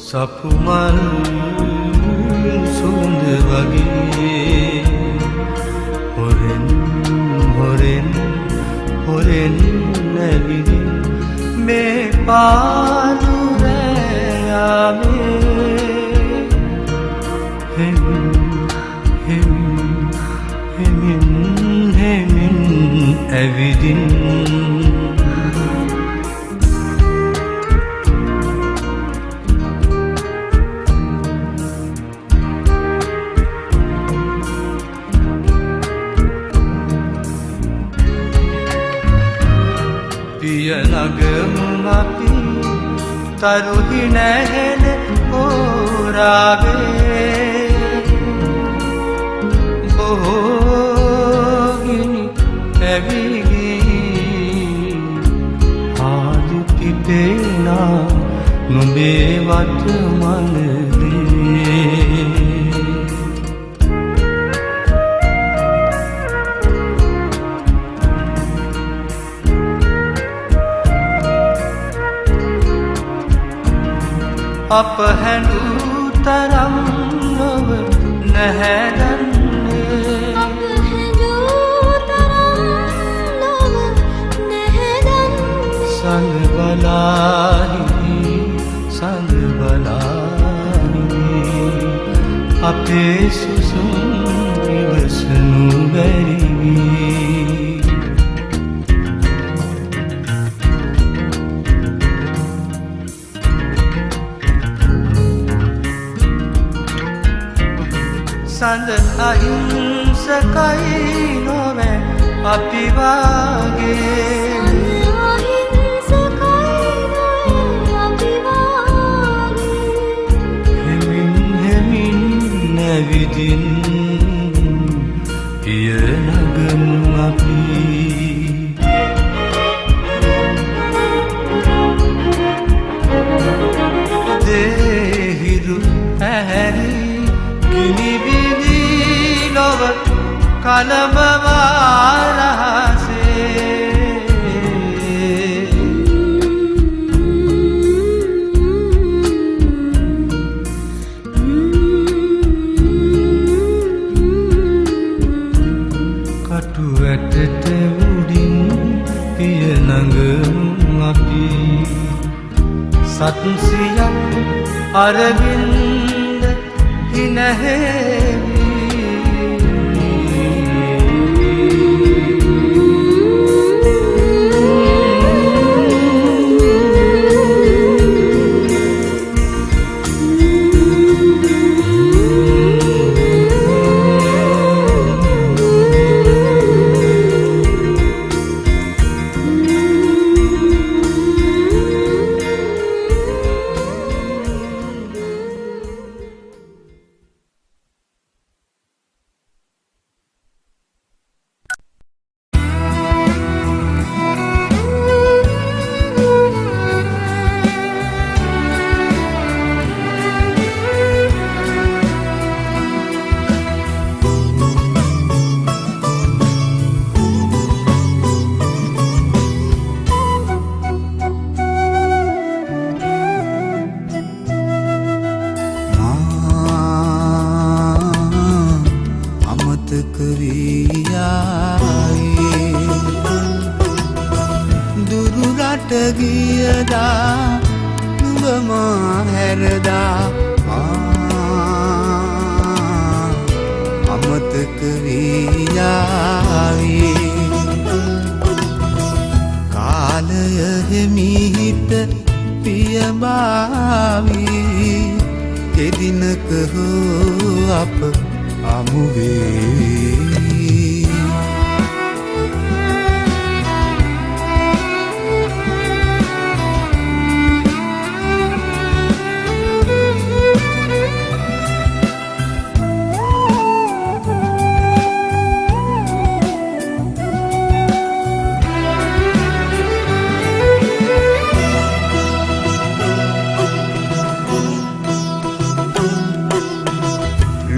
සපුමල් සුවඳ වගේ හොරෙන් හොරෙන් හොරෙන් නැවිදින් මේ පාළු රැයාමේ හෙමින් ඇවිදින් පියනගමු අපි තරුහි නැහෙන ඕරාවේ බොහෝගිනි ඇවිගී ආදු පිපේනා නුඹේ වටමනදේ අප හැඬු තරම් නොව නැහැදන්නේ අප හැඬු තරම් නොව නැහැදන්නේ සඳ බලාහිමි අපේ සුසුම් ඉවසනු බැරිවී සඳ අහිංසකයි නොවැ අපි වාගේ හෙමින් නැවිදින් පිය නගමු අපි දේහිරු ඇහැරි ගිනිබිඳි නොව කලබවා රහසේ කටු ඇටට උඩින් පිය නගමු අපි සත්සියක් අරවින්ද හිනහෙවි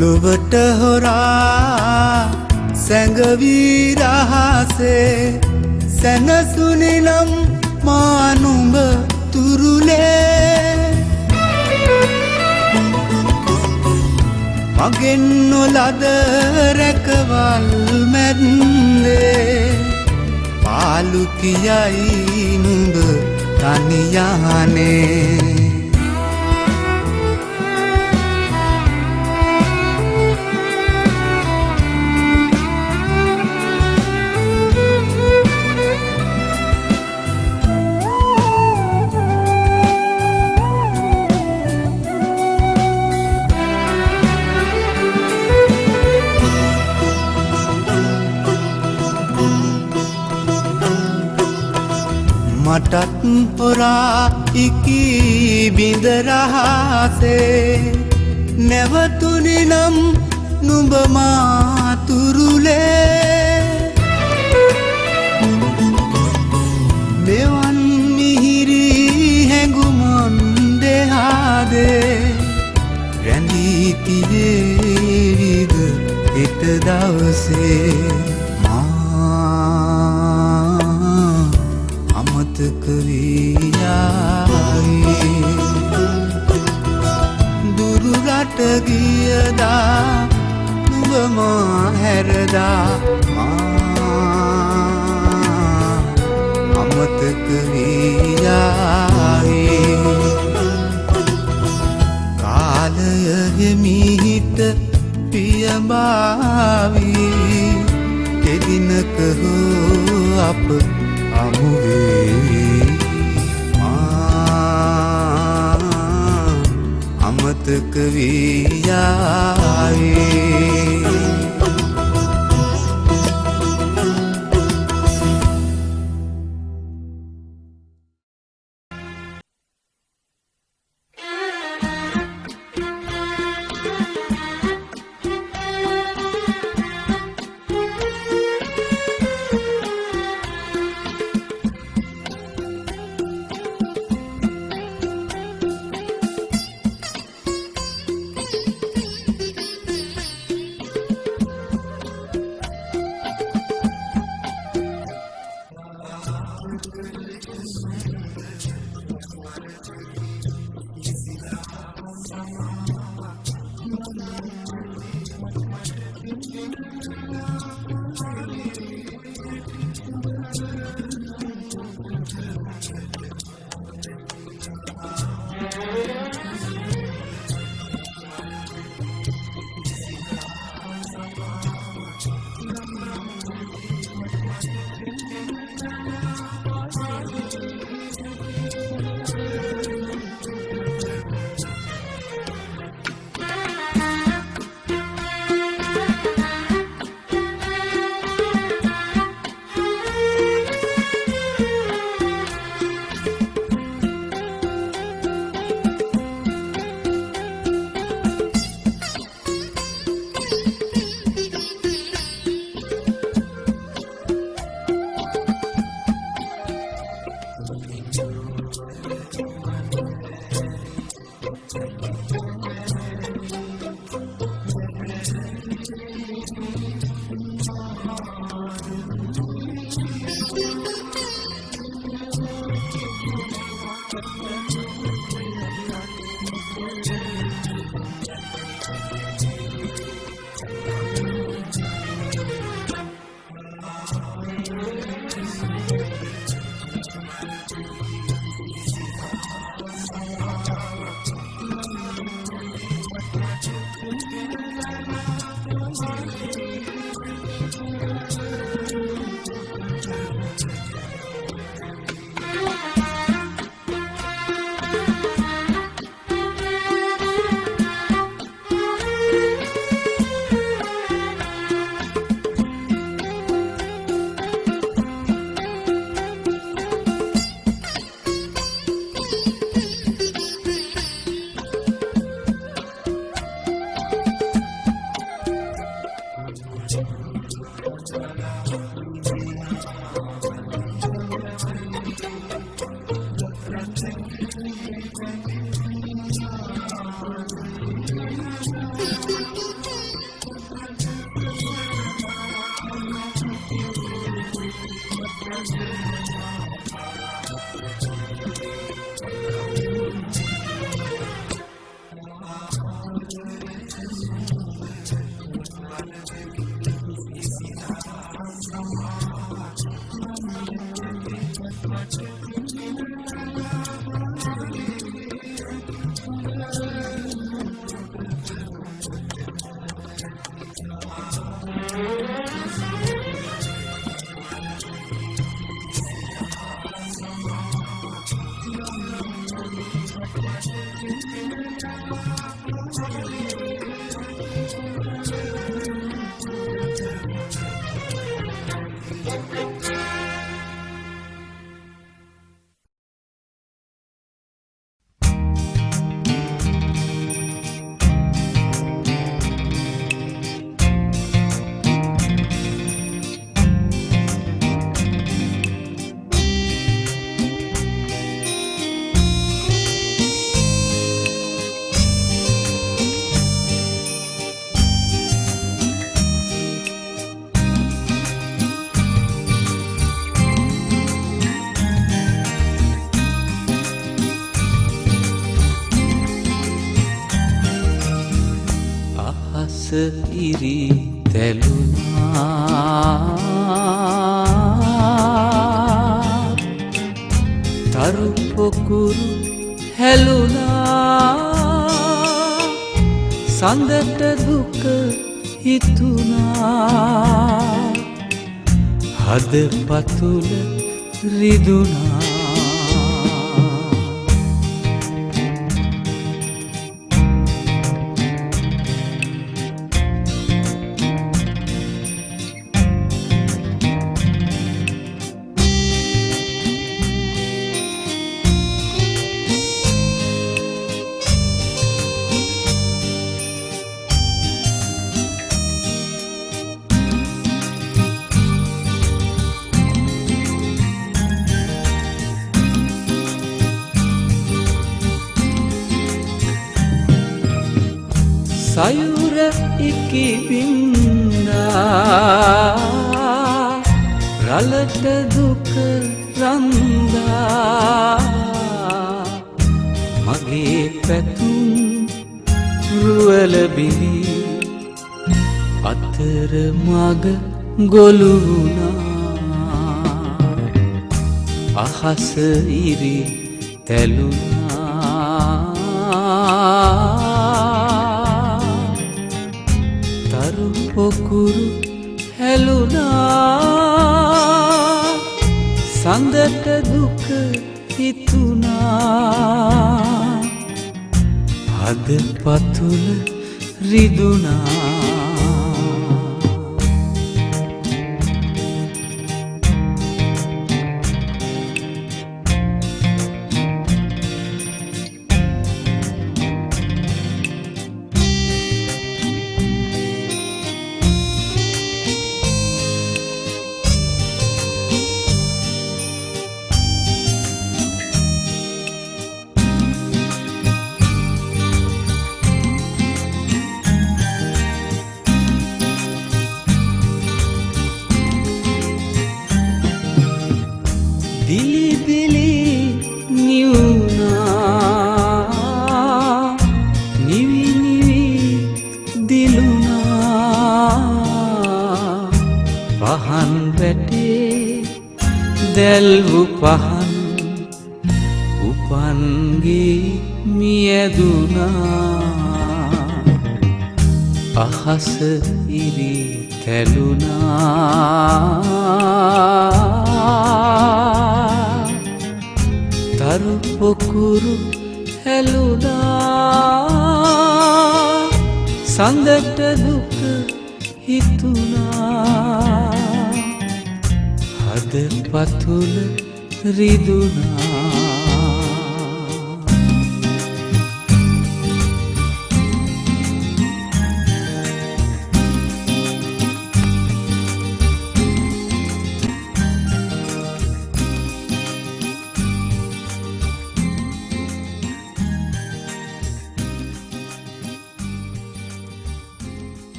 ලොවට හොරා සැඟවී රහසේ සැනසුනිනම් මානුඹ තුරුලේ මගෙන් නොලද රැකවල් මැද්දේ පාලු කියයි නුඹ තනියහනේ මටත් පොරා ඉකී බිඳ රහසේ නැවතුනි නම් නුඹ මාතුරුලේ මෙවන් මිහිරි හැඟුමන් දෙහාදේ රැඳී තියේවිද හෙට දවසේ අමතක වී යාවි දුරු රට ගියදා නුඹ මා හැරදා අමතක වී යාවි කාලය හිමිහිට පියඹාවි කෙදිනක හෝ අප අමුවේ අමතක වී යාවේ ඉරි තැලුනා තරු පොකුරු හැලුනා සඳට දුක හිතුනා හද පතුල රිදුනා සයුර ඉකිබින්දා රලට දුක රන්දා මගේ පැතුම් රුවල බිලි අතර මග ගොළු වුණා අහස ඉරි තැලුනා පොකුරු හැලුනා සඳට දුක හිතුනා හද පතුල රිදුනා පහන් වැටේ දැල්වු පහන් උපන්ගේ මියදුනා අහස ඉරි තැලුනා තරු පොකුරු හැලුනා සඳට දුක හිතුනා හද පතුල රිදුනා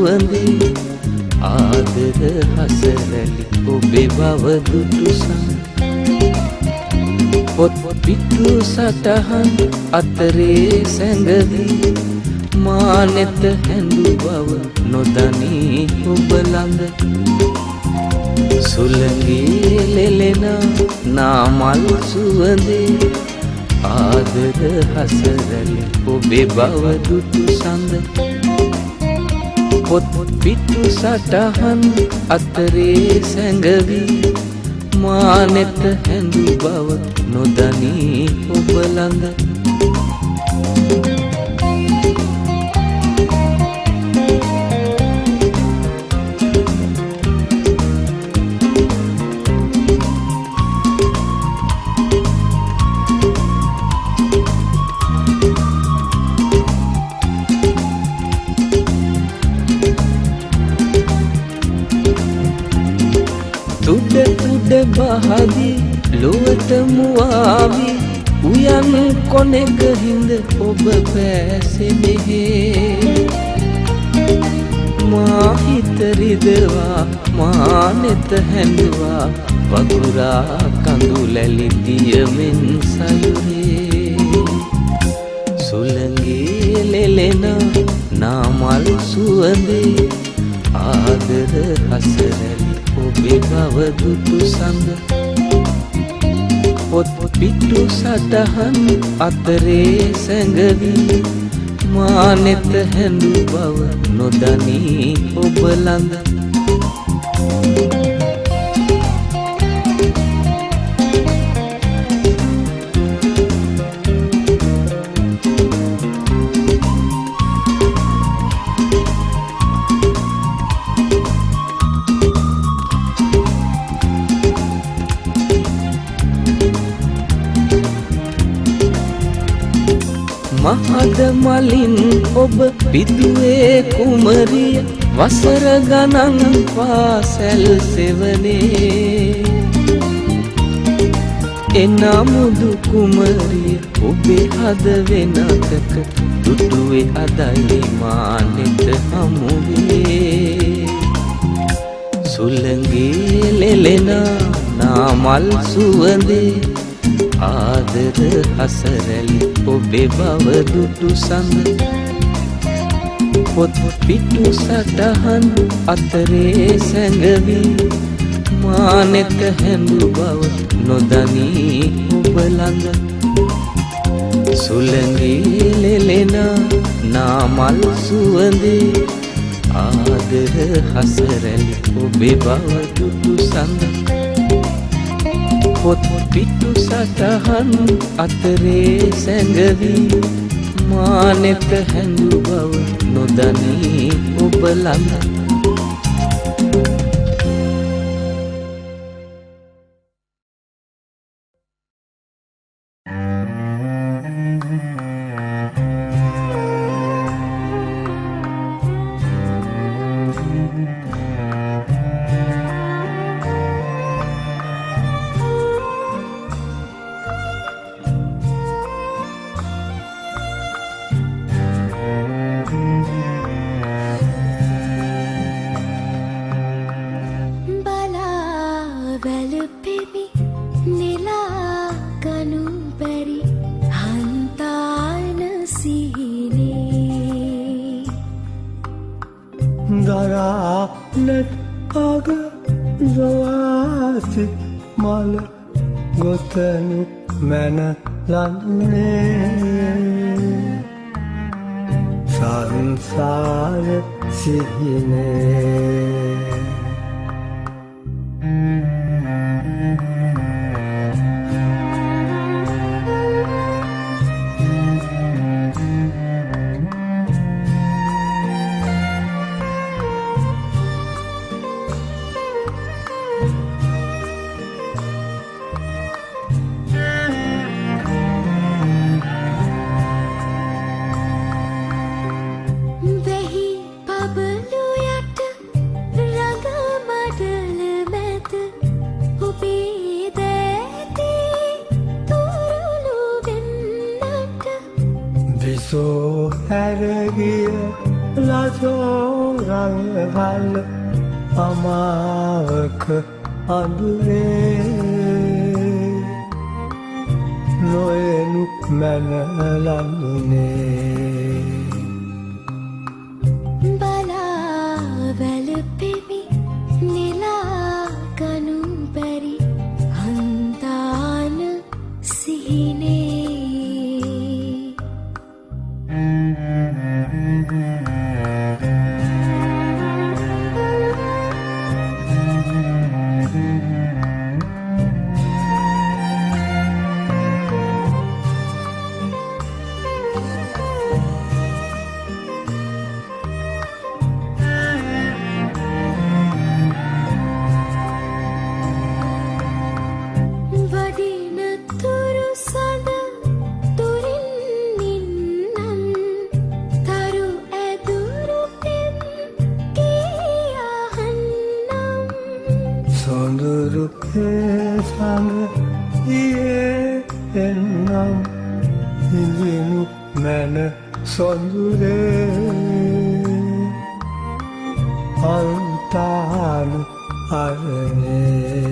සුවඳේ ආදර හසරලි ඔබේ බව දුටු සඳ පොත් පිටු සටහන් අතරේ සැඟවී මා නෙත හැඳු බව නොදනී ඔබ ළඟ සුළඟේ ලෙලෙන නාමල් සුවඳේ ආදර හසරලි ඔබේ බව දුටු සඳ පොත් පිටු සටහන් අතරේ සැඟවී මා නෙත හැඳු බව නොදනී ඔබ ළඟ තුඩ තුඩ බහදී ලොවට මුවාවී උයන් කොනෙක හිඳ ඔබ පෑසෙනෙහි මා හිත රිදවා මා නෙත හැඬුවා වගුරා කඳු ලැලි දියමෙන් සයුරේ සුළඟේ ලෙලෙන නාමල් සුවඳේ ආදර හසරලි ඔබේ බව දුටු සඳ පොත් පිටු සටහන් අතරේ සැඟවී මා නෙත හැඳු බව නොදනී ඔබ ළඟ මහද මලින් ඔබ පිදුවේ කුමරිය වසර ගණන් පාසැල් සෙවනේ එනමුදු කුමරිය ඔබේ හද වෙනකක දුටුවේ අදයි මා නෙත හමුවේ සුළඟේ ලෙලෙන නාමල් සුවඳේ ආදර හසරලි ඔබේ බව දුටු සඳ පොත් පිටු සටහන් අතරේ සැඟවී මා නෙත හැඳු බව නොදනී ඔබ ළඟ සුළඟේ ලෙලෙන නාමල් සුවඳේ ආදර හසරලි ඔබේ බව දුටු සඳ පොත් පිටු සටහන් අතරේ සැඟවී මා නෙත හැඳු බව නොදනී ඔබ ළඟ දරාලට අග දවාසි මල ගොතනු මැන ලන්නේ සංසාර සිහිනේ සෝ හැරගිය ලසෝ රඟවල අමාවක අඳුරේ නොයනු මැනලඳුනේ බලාවැල පෙමි නෙලා ගනු බැරි හන්තාන සිහිනේ සොඳුරු සඳ දියේ එන්නම් හිඳිනු මැන සොඳුරේ අන්තානු අරනේ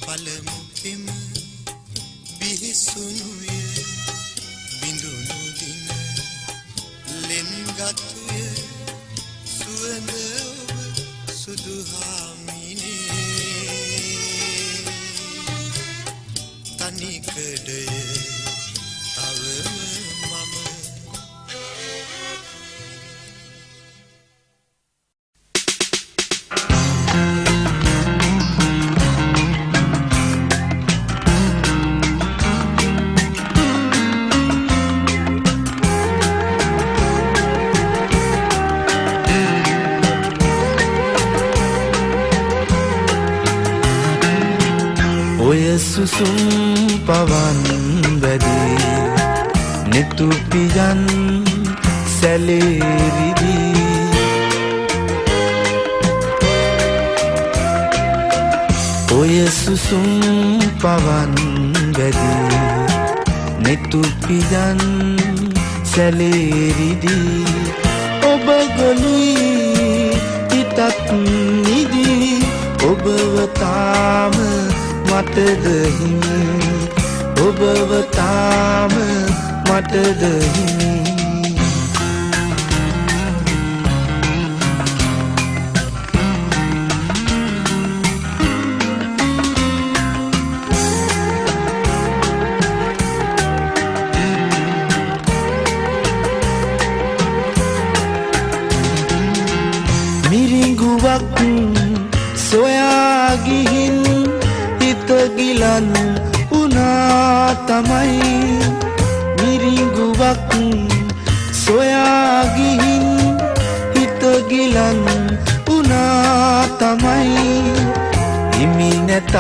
පළමු පෙම මතුය සුවඳ ඔබ සුදු හාමිනේ තනිකඩය තවම මම සුසුම් පවන් වැඩි නෙතු පියන් සැලේරිදි ඔය සුසුම් පවන් වැඩි නෙතු පියන් සැලේරිදි ඔබ ගොළුයි හිතත් නිදි ඔබව තාම මටද හිමි ඔබව තාම මටද හිමි මිරිඟුවක් සොයා ගිහින් ගිලන් උනා තමයි මිරිඟුවක් සොයා ගිහින් හිත ගිලන් උනා තමයි හිමි නැතත්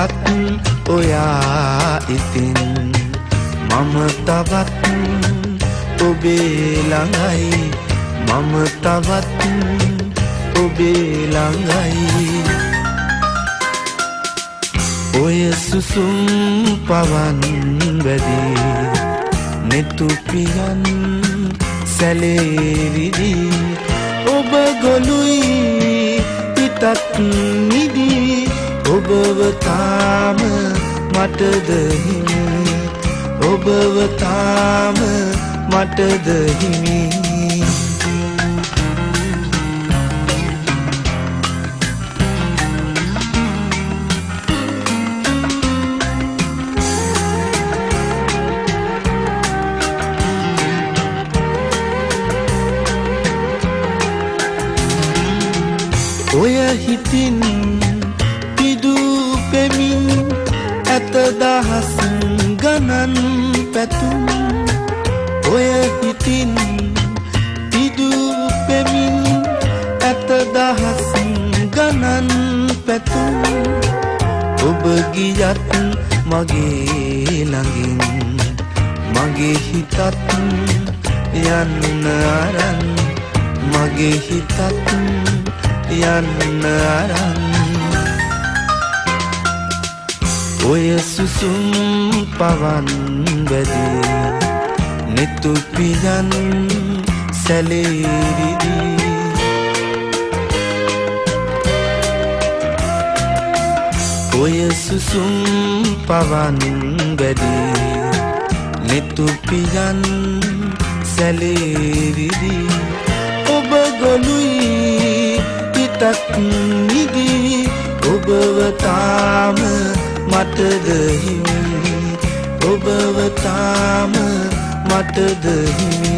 ඔයා ඉතින් මම තවත් ඔබේ ළඟයි මම තවත් ඔබේ ළඟයි ඔය සුසුම් පවන් වැඩි නෙතු පියන් සැලේරිදි ඔබ ගොළුයි හිතත් නිදි ඔබව තාම මටද හිමි ඔබව තාම මටද හිමි ඔය හිතින් පිදු පෙමින් ඇත දහස් ගණන් පැතුම් ඔය හිතින් පිදු පෙමින් ඇත දහස් ගණන් පැතුම් ඔබ ගියත් මගේ ළඟින් මගේ හිතත් යන්න අරන් මගේ හිතත් යන්න අරන් ඔය සුසුම් පවන් වැඩි නෙතු පියන් සැලේරිදි ඔය සුසුම් පවන් වැඩි නෙතු පියන් සැලේරිදි ඔබ ගොළුයි හිතත් නිදි ඔබව තාම මටද හිමි ඔබව තාම මටද හිමි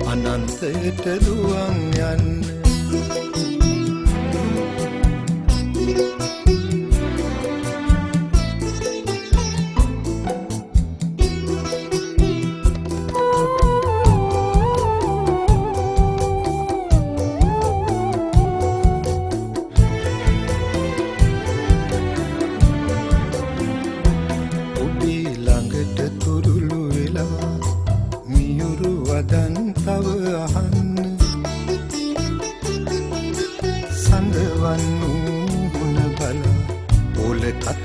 අනන්තයට දුවන් යන්න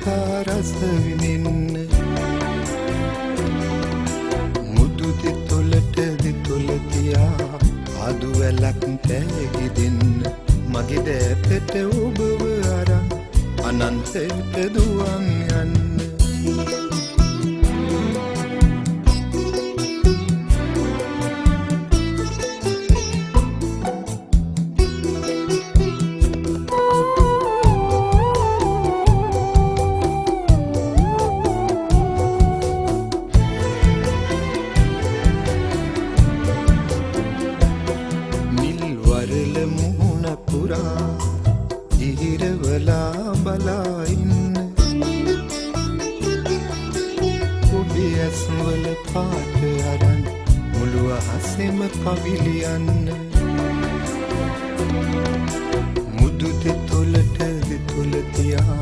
එපා රස විඳින්න මුදු දෙතොලට දෙතොල තියා ආදු වැලක් තෑගි දෙන්න මගේ දෑතට ඔබව අරන් අනන්තයට දුවන් යන්න මුදු දෙතොලට දෙතොල තියා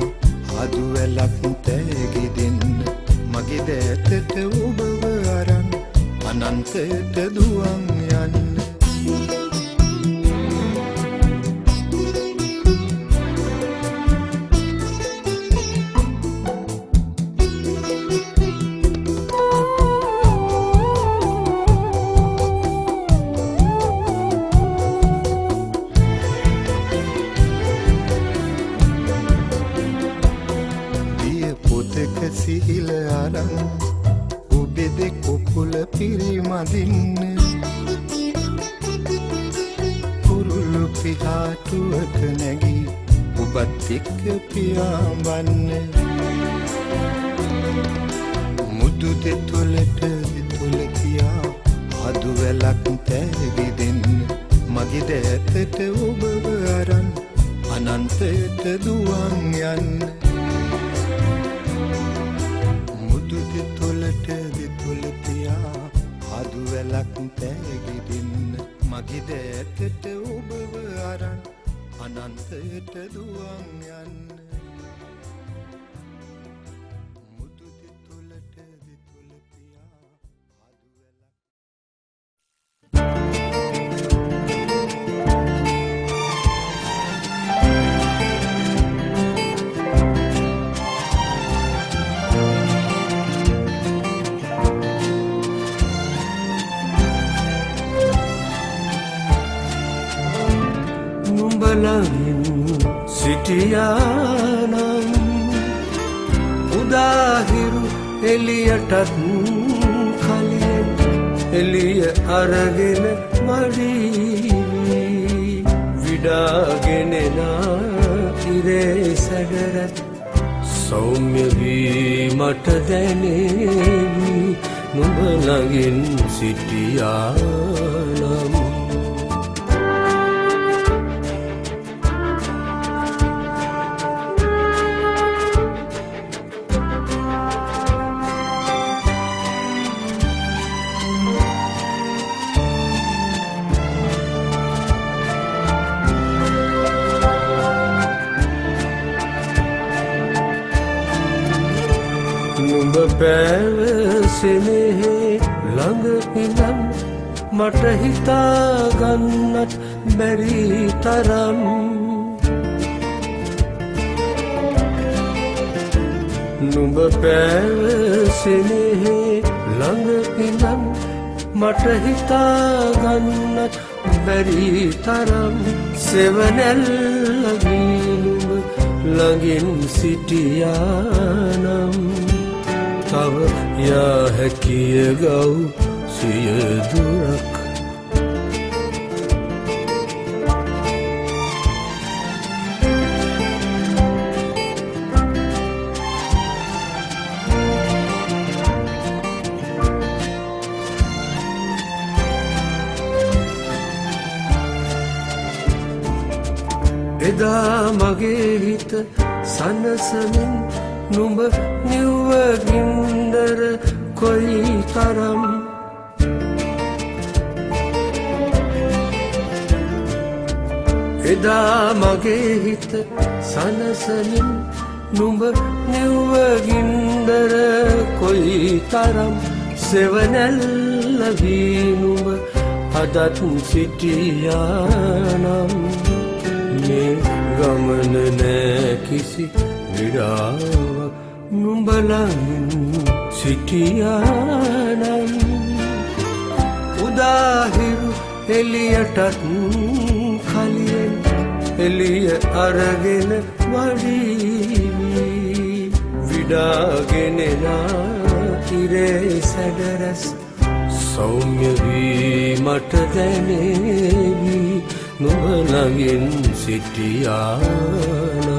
ආදු වැලක් තෑගි දෙන්න මගේ දෑතට ඔබව අරන් අනන්තයට දුවන් යන්න සිහිල අරන් ඔබෙදෙ කොකුල පිරිමදින්න කුරුල්ලු පිහාටුවක නැගී ඔබත් එක්ක පියාඹන්න මුදු දෙතොලට දෙතොල තියා ආදු වැලක් තෑගි දෙන්න මගේ දෑතට ඔබව අරන් අනන්තයට දුවන් යන්න දෙතොලට දෙතොල තියා ආදු වැලක් තෑගි දෙන්න මගේ දෑතට ඔබව අරන් අනන්තයට දුවන් යන්න මුදු දෙතොලට දෙතොල තියා ආදු වැලක් නුඹලගින් සිටියානම් උදාහිරු එලියටත් කලින් එලිය අරගෙන මඩී විඩාගෙනනා ඉරේ සැඩරත් සෞම්‍ය වී මට දැනේවි නුඹලගින් සිටියානම් නුඹ පැවසෙනෙහි ළඟ ඉඳන් මට හිතාගන්නත් බැරි තරම් නුඹ පැවසෙනෙහි ළඟ ඉඳන් මට හිතාගන්නත් බැරි තරම් සෙවණැල්ලගී නුඹ ළඟින් සිටියානම් තව යා හැකිය ගව් සිය දුරක් එදා මගේ හිත සනසමින් නුඹ නිව්ව ගින්දර කොයි තරම් එදා මගේ හිත සනසමින් නුඹ නිව්ව ගින්දර කොයි තරම් සෙවණැල්ල වී නුඹ අදත් සිටියානම් මේ ගමන නෑ කිසි විඩාවක් නුඹලමින් සිටියානම් උදාහිරු එලියටත් කලියෙන් එලිය අරගෙන වඩීවි විඩාගෙනෙනා ඉරේ සැඩරැස් සෞම්‍ය වීමට දැනේවි නුඹ ළඟින් සිටියානම්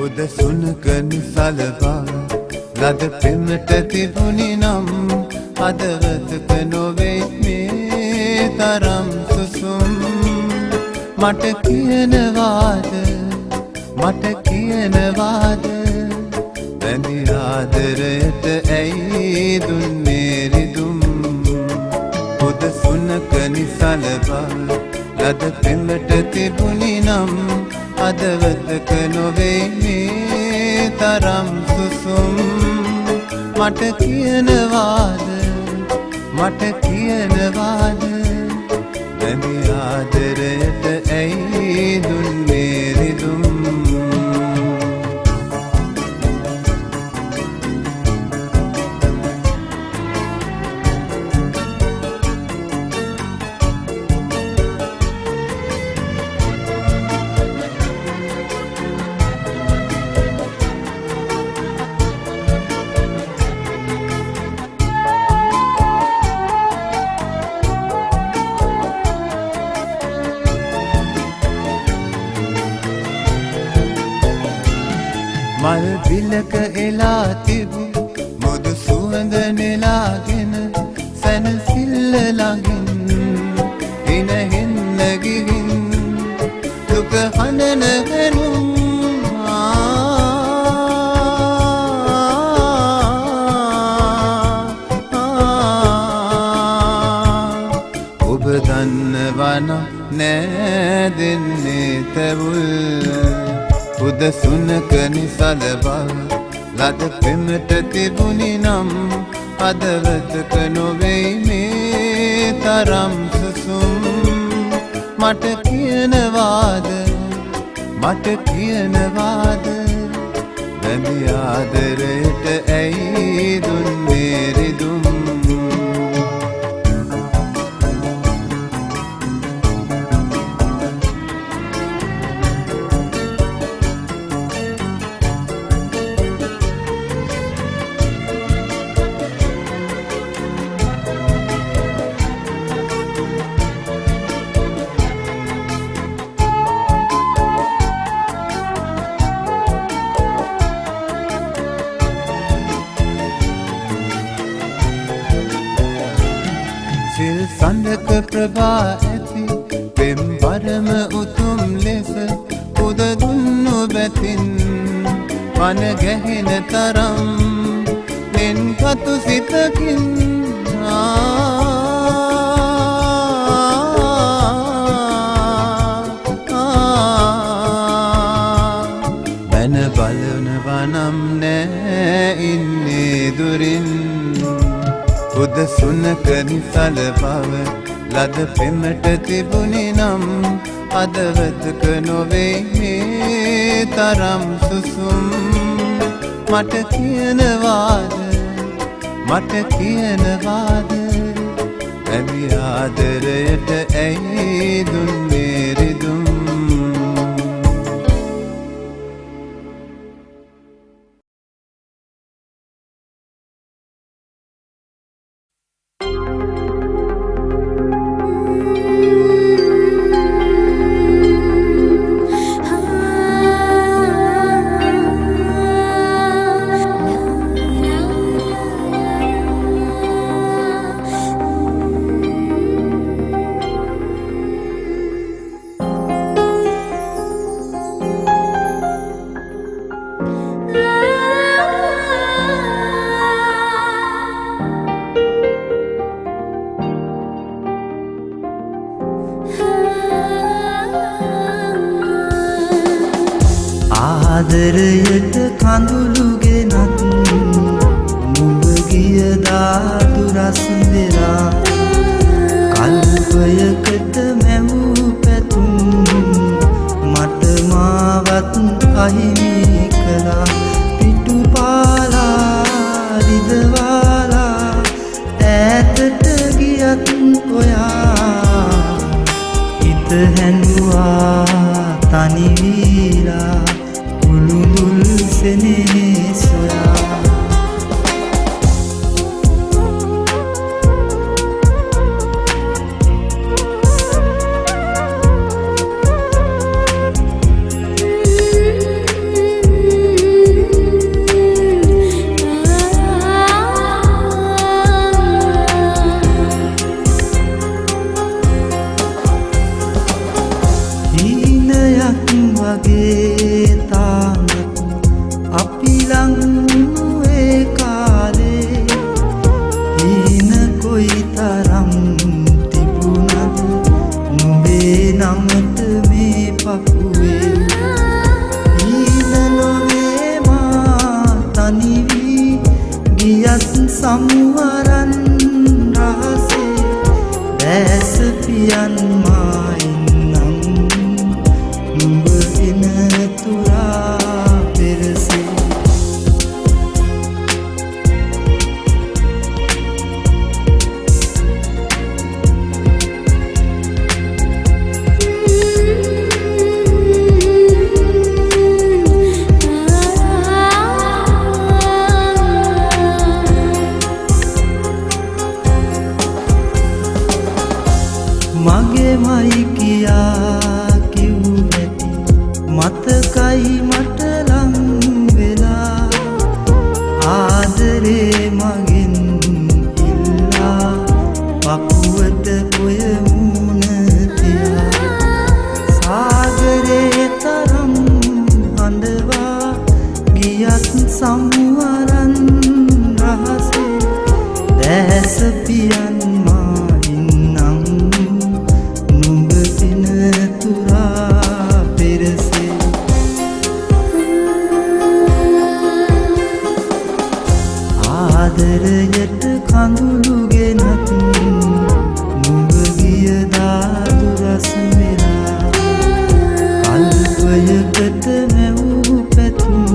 උද සුනක නිසලවා ලද පෙමට තිබුණි නම් හදවතක නොවේ මේ තරම් සුසුම් මට කියනවාද බැඳි ආදරයට ඇයි දුන්නේ රිදුම් උද සුනක නිසලවා ලද පෙමට තිබුණි නම් හදවතක නොවේ මේ තරම් සුසුම් මට කියනවාද බැඳි ආදරයට ඇයි දුන්නේ රිදුම් මල් විලක එලා තිබු මුදු සුවඳ නෙලාගෙන සැනසිල්ල ළඟින් හිනහෙන්න ගිහින් දුක හඬන හැනුම් ඔබ දන්නවනම් නෑ දෙන්නේ තැවුල් උද සුනක නිසලවා ලද පෙමට තිබුණි නම් හදවතක නොවේ මේ තරම් සුසුම් මට කියනවාද බැඳි ආදරයට ඇයි දුන්නේ රිදුම් සිල් සඳක ප්‍රභා ඇති පෙම්බරම උතුම් ලෙස පුද දුන්නු බැතින් පන ගැහෙන තරම් ලෙන්කතු සිතකින් බැන බලනවා නම් නෑ ඉන්නේ දුරින් උද සුනක නිසලවා ලද පෙමට තිබුණි නම් හදවතක නොවේ මේ තරම් සුසුම් මට කියනවාද බැඳි ආදරයට ඇයි දුන්නේ රිදුම් කඳුළුගෙනත් නුඹ ගියදා දුරස් වෙලා කල්පයකට මැවූ පැතුම් මට මාවත් අහිමි කළා පිටුපාලා රිදවාලා ඈතට ගියත් ඔයා හිත හැඬුවා තනි වීලා කුළුඳුල් සෙනේ සොයා වගේ තාමත් අපි ළඟ ඒ කාලේ හීන කොයිතරම් තිබුණද නුඹේ නමට මේ පපුවේ හීන නොවේ මා තනි වී ගියත් සමුවරන් රහසේ දැස පියන් මායින් මගේමයි කියා කිව් නැති මතකයි මට ලං වෙලා ආදරේ මගෙන් ඉල්ලා පපුවට ඔය මුණ තියා සාගරේ තරම් හඬවා ගියත් සමුවරන් රහසේ දැස පියන් ආදරයට කඳුළුගෙනත් නුඹ ගියදා දුරස් වෙලා කල්පයකට මැවූ පැතුම්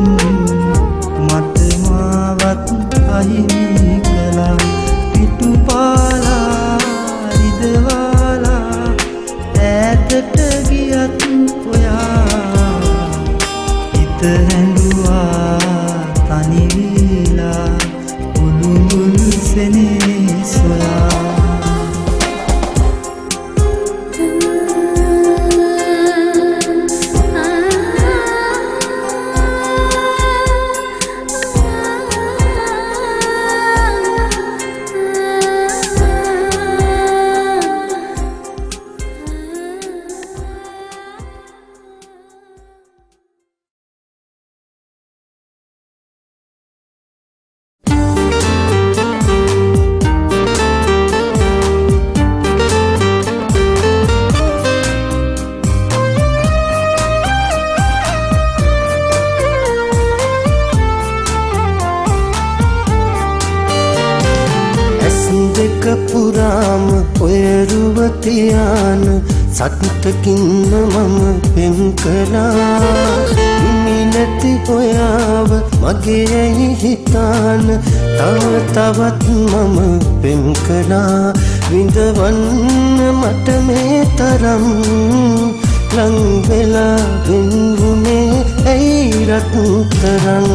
මට මාවත් අහිමි කළා පිටුපාලා රිදවාලා ඈතට ගියත් ඔයා හිත හැඬුවා තනි වීලා සෙනේ සොයා පුරාම ඔය රුව තියාන සත්තකින්ම මම පෙම් කළා ඉමි නැති ඔයාව මගේ ඇයි හිතාන තව තවත් මම පෙම් කළා විඳවන්න මට මේ තරම් ලං වෙලා වෙන්වුනේ ඇයි රත්තරන්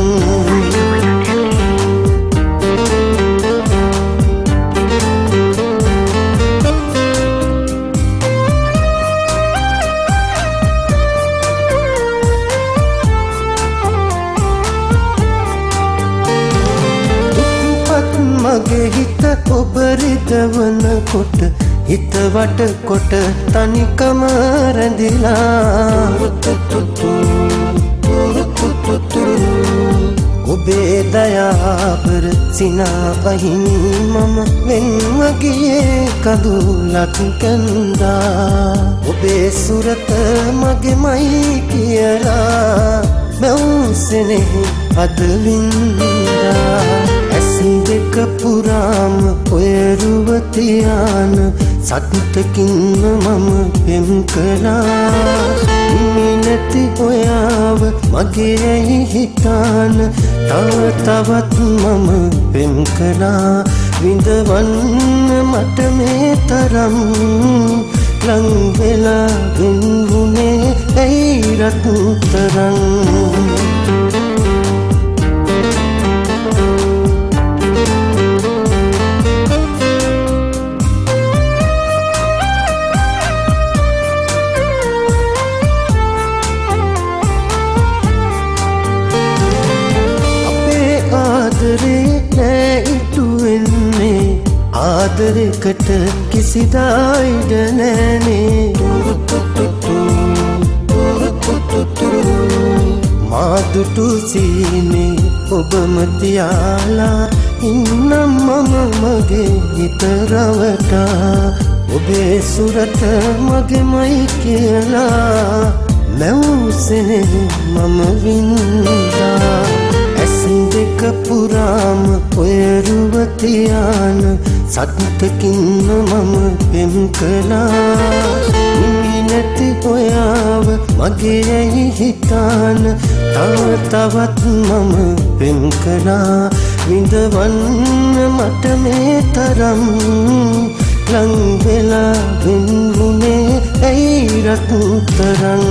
මගේ හිත ඔබ රිදවන කොට හිත වට කොට තනිකම රැඳිලා ඔබේ දයාබර සිනාපහින් මම වෙන්ව ගියේ කඳුලක් කැන්දා ඔබේ සුරත මගේමයි කියලා මැවුසෙනෙහි අද වින්දා ඇස් දෙක පුරාම ඔය රුව තියාන සතුටකින්ම මම පෙම් කළා නැති ඔයාව මගේ ඇහි හිතාන තව තවත් මම පෙම් කළා විඳවන්න මට මේ තරම් ලං වෙලා වෙන්වුනේ ඇයි රත්තරන් ආදරයකට කිසිදා ඉඩ නෑනේ මාදුටු සීනේ ඔබම තියාලා ඉන්නම් මම මගේ හිත රවටා ඔබේ සුරත මගේමයි කියලා මැවුසෙනෙ මම වින්දා ඇස් දෙක පුරාම ඔය රුව තියාන සතුටකින්ම මම පෙම් කළා නැති ඔයාව මගේ ඇහි හිතාන තව තවත් මම පෙම් කළා විඳවන්න මට මේ තරම් ලං වෙලා වෙන්වුනේ ඇයි රත්තරන්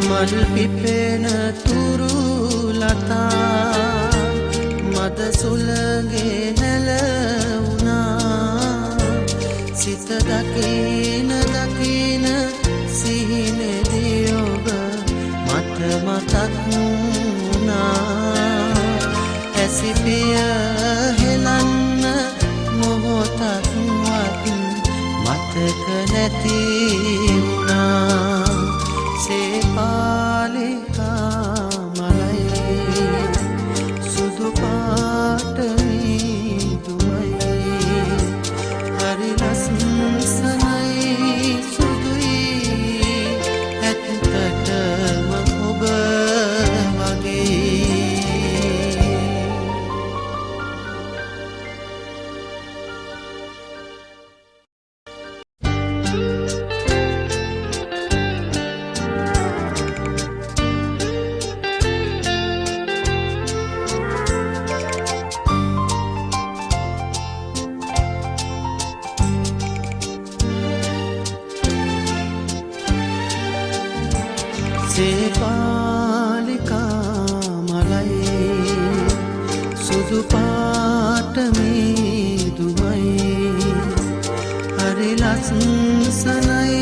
මල් පිපෙන තුරු ලතා මද සුළගේ නැලවුණා සිත දකින දකින සිහිනෙදී ඔබ මට මතක් වුණා ඇසිපිය හෙලන්න මොහොතක්වත් මතක නැති වුණා සේපාලිකා මලයි සුදු පාට මීදුමයි හරි ලස්සනයි සුදුයි සේපාලිකා මලයි සුදු පාට මීදුමයි හරි ලස්සනයි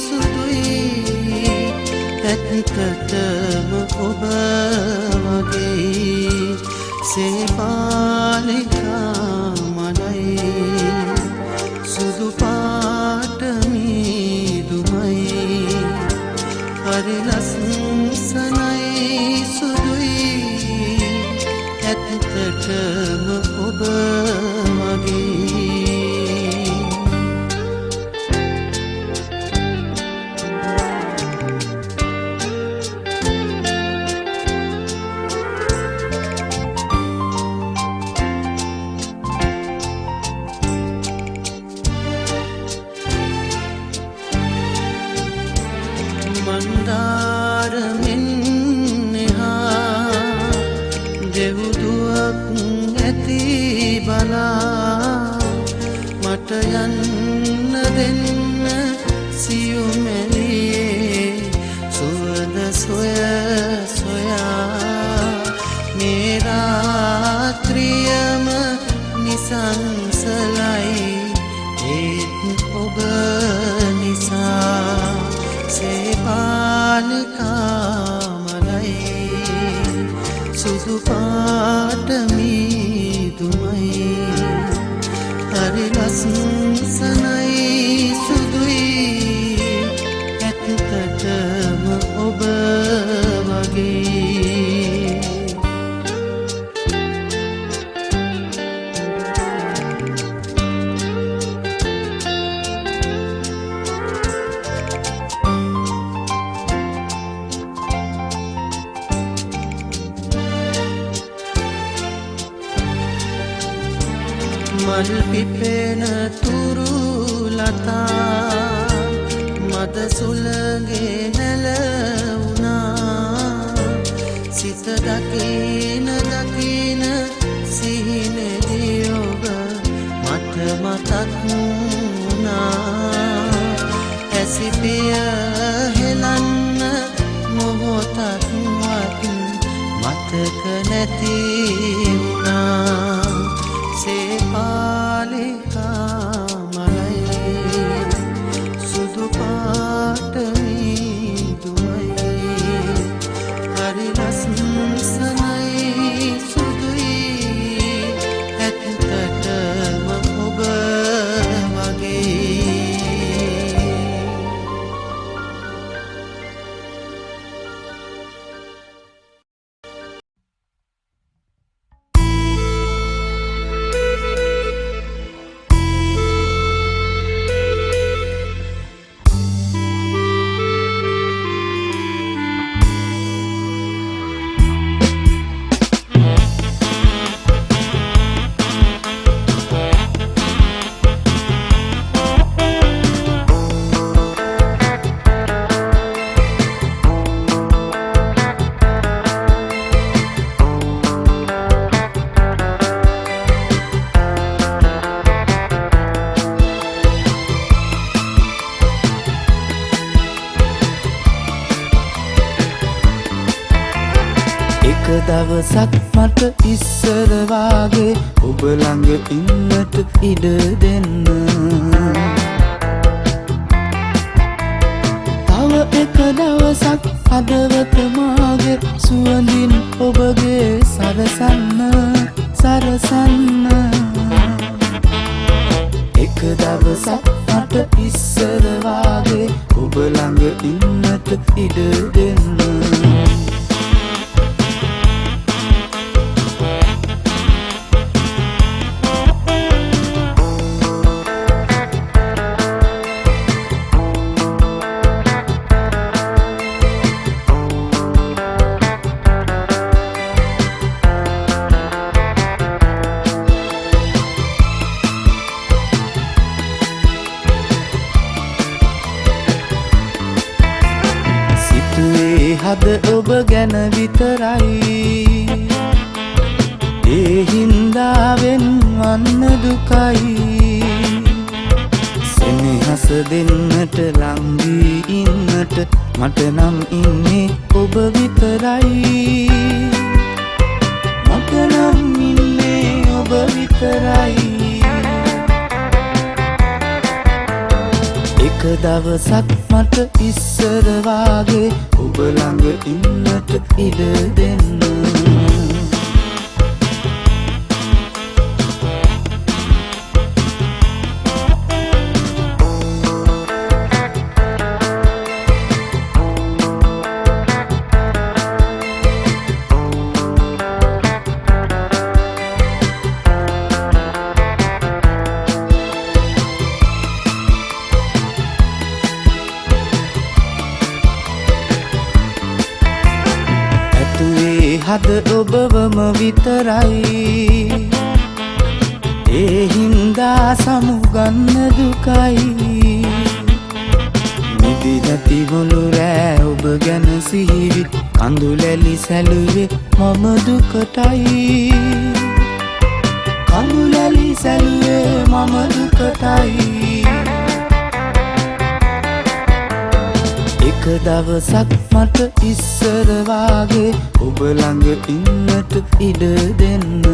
සුදුයි ඇත්තටම ඔබ වගේ සේපාලිකා මලයි සුදු පාට මීදුමයි හරි ලස්සනයි සුදුයි ඇත්තටම ඔබ වගේ මන්දාරමින් එහා දෙවුදුවක් ඇති බලා මට යන්න දෙන්න සියුමැලියේ සුවඳ සොය සොයා මේ රාත්‍රියම නිසංසලයි ඒත් ඔබ නිසා සේපාලිකා මලයි සුදු පාට මීදුමයි හරි ලස්සනයි සුදුයි ඇත්තටම ඔබ වගේ මල් පිපෙන තුරු ලතා මද සුළගේ නැලවුණා සිත දකින දකින සිහිනෙදී ඔබ මට මතක් වුණා ඇසිපිය හෙලන්න මොහොතක්වත් මතක නැති වුණා සේපාලිකා මලයි සුදු පාට මීදුමයි හරි ලස්සනයි සුදුයි ඇත්තටම ඔබ වගේ දවසක් මට ඉස්සර වාගේ ඔබ ළඟ ඉන්නට ඉඩ දෙන්න තව එක දවසක් හදවත මාගේ සුවඳින් ඔබගේ සරසන්න සරසන්න එක දවසක් මට ඉස්සර වාගේ ඔබ ළඟ ඉන්නට ඉඩ දෙන්න හද ඔබ ගැන විතරයි ඒ හින්දාවෙන් වන්න දුකයි සෙනෙහස දෙන්නට ලං වී ඉන්න ඉන්නට මට නම් ඉන්නේ ඔබ විතරයි මට නම් ඉන්නේ ඔබ විතරයි එක දවසක් මට ඉස්සර වාගේ ඔබ ළඟ ඉන්නට ඉඩ දෙන්න හද ඔබවම විතරයි ඒ හින්දා සමුගන්න දුකයි නිදි නැති මුළු රෑ ඔබ ගැන සිහිවි කඳුලැලි සැලුවේ මම දුකටයි කඳුලැලි සැලුවේ මම දුකටයි එක දවසක් මට ඉස්සර වාගේ ඔබ ළඟ ඉන්නට ඉඩ දෙන්න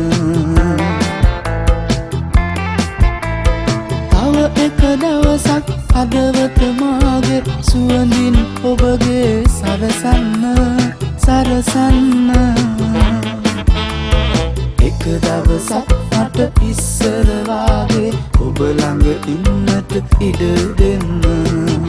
තව එක දවසක් හදවත මාගේ සුවඳින් ඔබගේ සරසන්න සරසන්න එක දවසක් මට ඉස්සර වාගේ ඔබ ළඟ ඉන්නට ඉඩ දෙන්න